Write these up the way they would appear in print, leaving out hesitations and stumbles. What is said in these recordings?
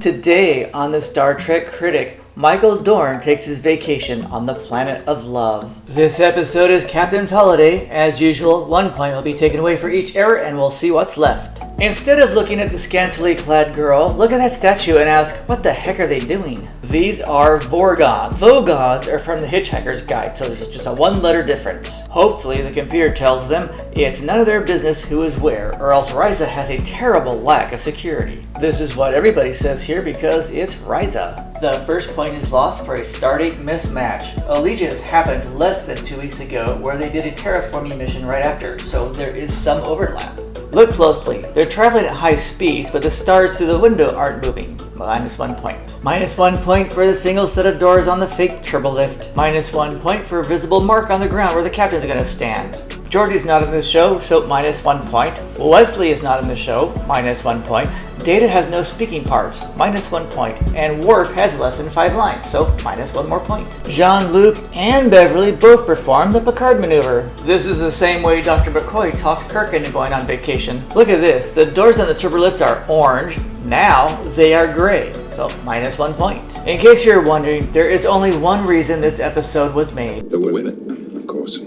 Today on the Star Trek Critic, Michael Dorn takes his vacation on the planet of love. This episode is Captain's Holiday. As usual, 1 point will be taken away for each error and we'll see what's left. Instead of looking at the scantily clad girl, look at that statue and ask, what the heck are they doing? These are Vorgons. Vogons are from the Hitchhiker's Guide, so there's just a one-letter difference. Hopefully the computer tells them it's none of their business who is where, or else Risa has a terrible lack of security. This is what everybody says here because it's Risa. The first point is lost for a stardate mismatch. Allegiance happened less than 2 weeks ago where they did a terraforming mission right after, so there is some overlap. Look closely. They're traveling at high speeds, but the stars through the window aren't moving. Minus 1 point. Minus 1 point for the single set of doors on the fake turbolift. Minus 1 point for a visible mark on the ground where the captain's going to stand. Georgie's not in this show, so minus 1 point. Wesley is not in the show, minus 1 point. Data has no speaking parts, minus 1 point. And Worf has less than 5 lines, so minus 1 more point. Jean-Luc and Beverly both perform the Picard maneuver. This is the same way Dr. McCoy talked Kirk into going on vacation. Look at this, the doors on the turbolift are orange, now they are gray, so minus 1 point. In case you're wondering, there is only one reason this episode was made. The women.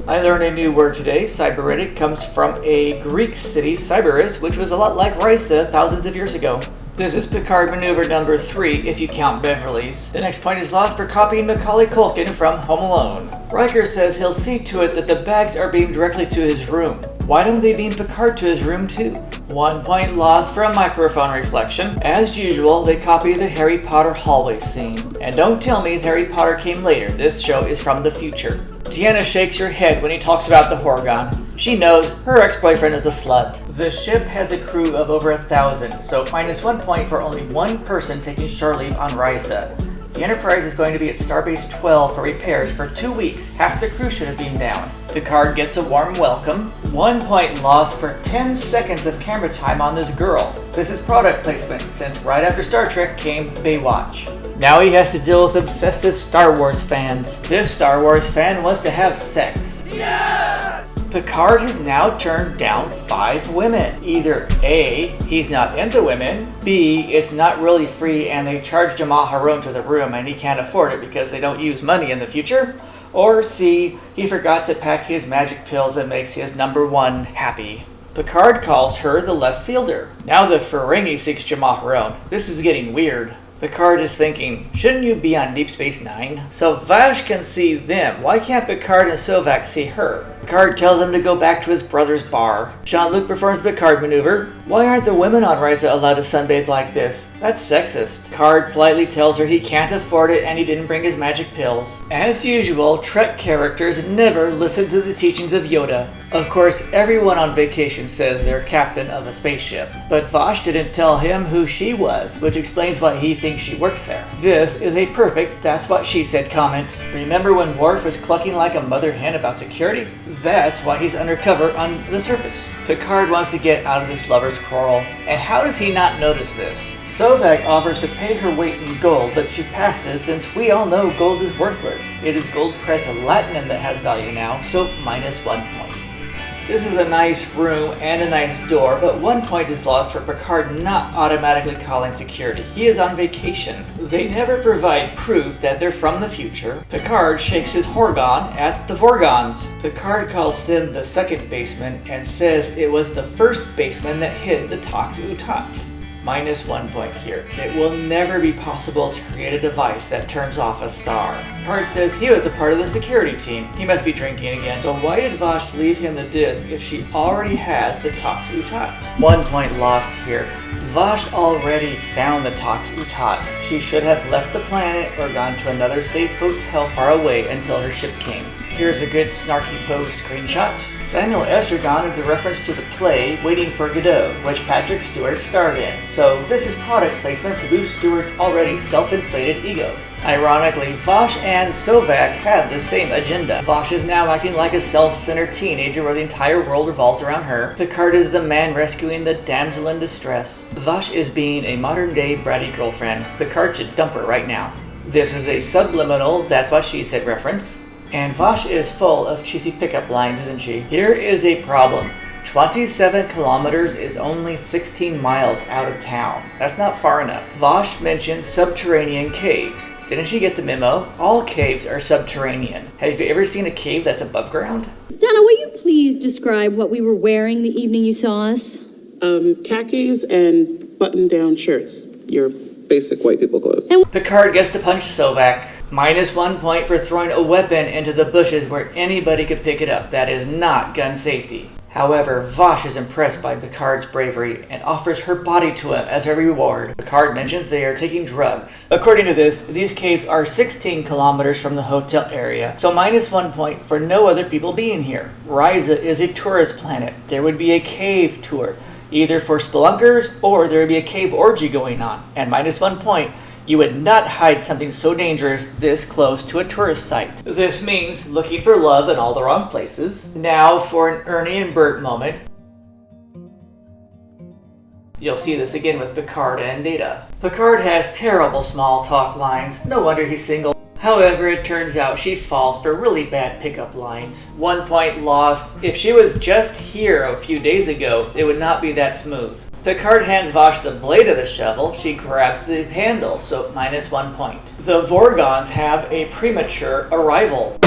I learned a new word today. Cyberitic comes from a Greek city, Sybaris, which was a lot like Risa thousands of years ago. This is Picard maneuver number 3 if you count Beverly's. The next point is lost for copying Macaulay Culkin from Home Alone. Riker says he'll see to it that the bags are beamed directly to his room. Why don't they beam Picard to his room too? 1 point lost for a microphone reflection. As usual, they copy the Harry Potter hallway scene. And don't tell me Harry Potter came later. This show is from the future. Deanna shakes her head when he talks about the Horgon. She knows her ex-boyfriend is a slut. The ship has a crew of over 1,000, so minus 1 point for only one person taking shore leave on Risa. The Enterprise is going to be at Starbase 12 for repairs for 2 weeks. Half the crew should have been down. Picard gets a warm welcome. 1 point lost for 10 seconds of camera time on this girl. This is product placement, since right after Star Trek came Baywatch. Now he has to deal with obsessive Star Wars fans. This Star Wars fan wants to have sex. Yes! Picard has now turned down 5 women. Either A, he's not into women, B, it's not really free and they charge Jamal Harone to the room and he can't afford it because they don't use money in the future, or C, he forgot to pack his magic pills and makes his number 1 happy. Picard calls her the left fielder. Now the Ferengi seeks Jamal Harone. This is getting weird. Picard is thinking, shouldn't you be on Deep Space Nine? So Vash can see them. Why can't Picard and Sovak see her? Picard tells him to go back to his brother's bar. Jean-Luc performs Picard maneuver. Why aren't the women on Risa allowed to sunbathe like this? That's sexist. Picard politely tells her he can't afford it and he didn't bring his magic pills. As usual, Trek characters never listen to the teachings of Yoda. Of course, everyone on vacation says they're captain of a spaceship, but Vash didn't tell him who she was, which explains why he thinks she works there. This is a perfect "that's what she said" comment. Remember when Worf was clucking like a mother hen about security? That's why he's undercover on the surface. Picard wants to get out of this lover's quarrel, and how does he not notice this? Sovak offers to pay her weight in gold, but she passes since we all know gold is worthless. It is gold pressed latinum that has value now, so minus 1 point. This is a nice room and a nice door, but 1 point is lost for Picard not automatically calling security. He is on vacation. They never provide proof that they're from the future. Picard shakes his Horgon at the Vorgons. Picard calls them the second baseman and says it was the first baseman that hid the Tox Utat. Minus 1 point here. It will never be possible to create a device that turns off a star. Picard says he was a part of the security team. He must be drinking again. So why did Vash leave him the disc if she already has the Tox Utat? 1 point lost here. Vash already found the Tox Utat. She should have left the planet or gone to another safe hotel far away until her ship came. Here's a good snarky pose screenshot. Samuel Estragon is a reference to the play Waiting for Godot, which Patrick Stewart starred in. So this is product placement to boost Stewart's already self-inflated ego. Ironically, Vash and Sovak have the same agenda. Vash is now acting like a self-centered teenager where the entire world revolves around her. Picard is the man rescuing the damsel in distress. Vash is being a modern-day bratty girlfriend. Picard should dump her right now. This is a subliminal "that's what she said" reference. And Vash is full of cheesy pickup lines, isn't she? Here is a problem. 27 kilometers is only 16 miles out of town. That's not far enough. Vosh mentioned subterranean caves. Didn't she get the memo? All caves are subterranean. Have you ever seen a cave that's above ground? Donna, will you please describe what we were wearing the evening you saw us? Khakis and button-down shirts. Your basic white people clothes. Picard gets to punch Sovak. -1 point for throwing a weapon into the bushes where anybody could pick it up. That is not gun safety. However, Vosh is impressed by Picard's bravery and offers her body to him as a reward. Picard mentions they are taking drugs. According to this, these caves are 16 kilometers from the hotel area, so -1 point for no other people being here. Risa is a tourist planet. There would be a cave tour, either for spelunkers or there would be a cave orgy going on. And -1 point, you would not hide something so dangerous this close to a tourist site. This means looking for love in all the wrong places. Now for an Ernie and Bert moment. You'll see this again with Picard and Data. Picard has terrible small talk lines. No wonder he's single. However, it turns out she falls for really bad pickup lines. 1 point lost. If she was just here a few days ago, it would not be that smooth. Picard hands Vosh the blade of the shovel. She grabs the handle, so -1 point. The Vorgons have a premature arrival.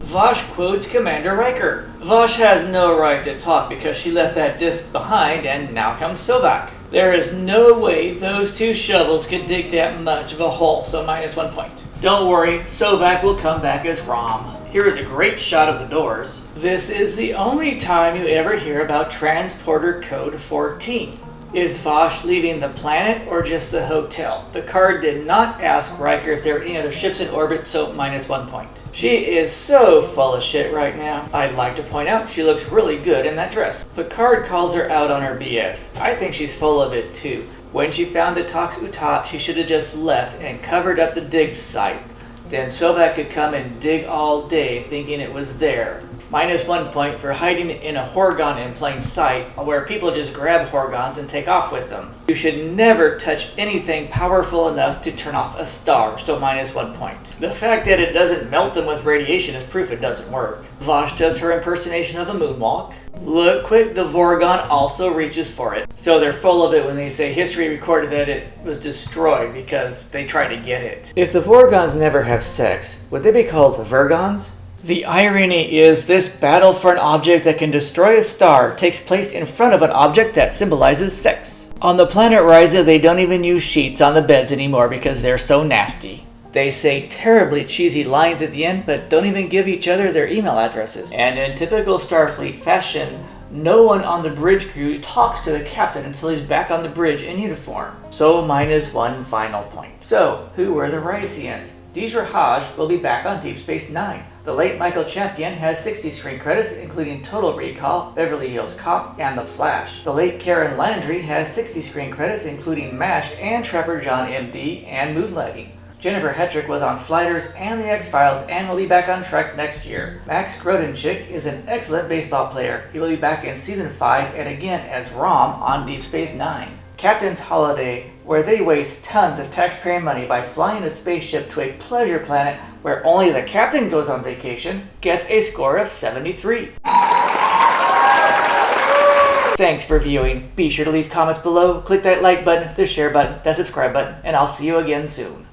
Vosh quotes Commander Riker. Vosh has no right to talk because she left that disc behind, and now comes Sovak. There is no way those two shovels could dig that much of a hole, so -1 point. Don't worry, Sovak will come back as Rom. Here is a great shot of the doors. This is the only time you ever hear about Transporter Code 14. Is Vosh leaving the planet or just the hotel? Picard did not ask Riker if there were any other ships in orbit, so -1 point. She is so full of shit right now. I'd like to point out she looks really good in that dress. Picard calls her out on her BS. I think she's full of it too. When she found the Tox Utat, she should have just left and covered up the dig site. Then Sovak could come and dig all day thinking it was there. -1 point for hiding in a Horgon in plain sight, where people just grab Horgons and take off with them. You should never touch anything powerful enough to turn off a star, so -1 point. The fact that it doesn't melt them with radiation is proof it doesn't work. Vosh does her impersonation of a moonwalk. Look quick, the Vorgon also reaches for it. So they're full of it when they say history recorded that it was destroyed because they tried to get it. If the Vorgons never have sex, would they be called Vergons? The irony is this battle for an object that can destroy a star takes place in front of an object that symbolizes sex. On the planet Risa, they don't even use sheets on the beds anymore because they're so nasty. They say terribly cheesy lines at the end, but don't even give each other their email addresses. And in typical Starfleet fashion, no one on the bridge crew talks to the captain until he's back on the bridge in uniform. So -1 final point. So, who were the Risians? Deidre Hodge will be back on Deep Space Nine. The late Michael Champion has 60 screen credits, including Total Recall, Beverly Hills Cop, and The Flash. The late Karen Landry has 60 screen credits, including MASH and Trapper John MD and Moonlighting. Jennifer Hetrick was on Sliders and The X-Files and will be back on Trek next year. Max Grodenchik is an excellent baseball player. He will be back in Season 5 and again as Rom on Deep Space Nine. Captain's Holiday, where they waste tons of taxpayer money by flying a spaceship to a pleasure planet where only the captain goes on vacation, gets a score of 73. Thanks for viewing. Be sure to leave comments below, click that like button, the share button, that subscribe button, and I'll see you again soon.